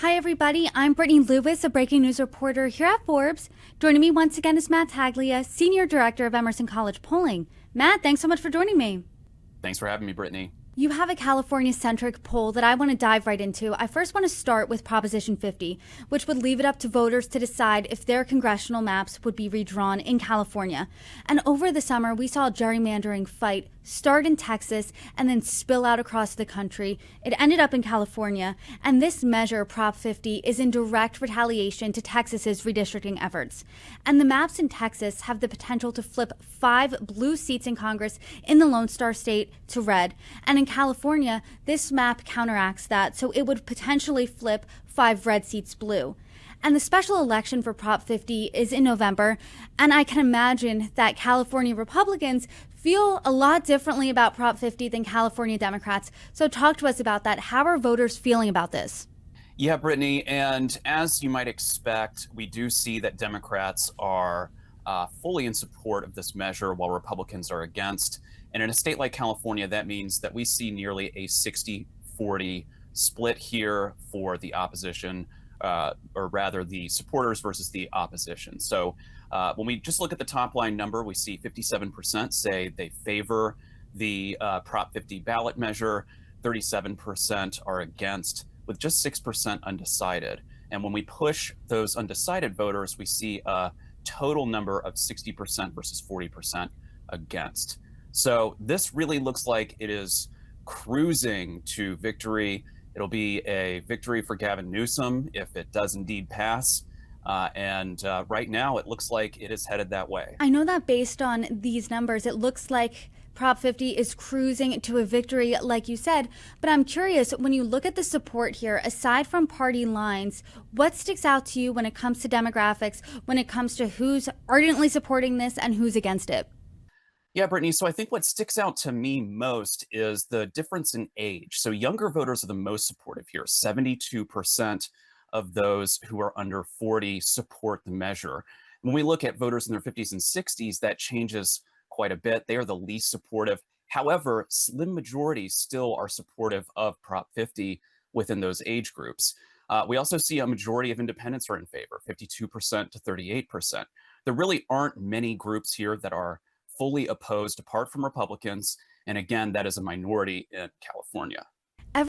Hi, everybody. I'm Brittany Lewis, a breaking news reporter here at Forbes. Joining me once again is Matt Tanglia, Senior Director of Emerson College Polling. Matt, thanks so much for joining me. Thanks for having me, Brittany. You have a California-centric poll that I want to dive right into. I first want to start with Proposition 50, which would leave it up to voters to decide if their congressional maps would be redrawn in California. And over the summer, we saw a gerrymandering fight start in Texas and then spill out across the country. It ended up in California, and this measure, Prop 50, is in direct retaliation to Texas's redistricting efforts. And the maps in Texas have the potential to flip 5 blue seats in Congress in the Lone Star State to red. And in California, this map counteracts that, so it would potentially flip 5 red seats blue. And the special election for Prop 50 is in November, and I can imagine that California Republicans feel a lot differently about Prop 50 than California Democrats. So talk to us about that. How are voters feeling about this? Yeah, Brittany, and as you might expect, we do see that Democrats are fully in support of this measure while Republicans are against. And in a state like California, that means that we see nearly a 60-40 split here for the opposition, or rather the supporters versus the opposition. So when we just look at the top line number, we see 57% say they favor the Prop 50 ballot measure, 37% are against, with just 6% undecided. And when we push those undecided voters, we see a total number of 60% versus 40% against. So this really looks like it is cruising to victory. It'll be a victory for Gavin Newsom if it does indeed pass. And right now, it looks like it is headed that way. I know that based on these numbers, it looks like Prop 50 is cruising to a victory, like you said. But I'm curious, when you look at the support here, aside from party lines, what sticks out to you when it comes to demographics, when it comes to who's ardently supporting this and who's against it? Yeah, Brittany. So I think what sticks out to me most is the difference in age. So younger voters are the most supportive here. 72% of those who are under 40 support the measure. When we look at voters in their 50s and 60s, that changes quite a bit. They are the least supportive. However, slim majorities still are supportive of Prop 50 within those age groups. We also see a majority of independents are in favor, 52% to 38%. There really aren't many groups here that are fully opposed apart from Republicans. And again, that is a minority in California.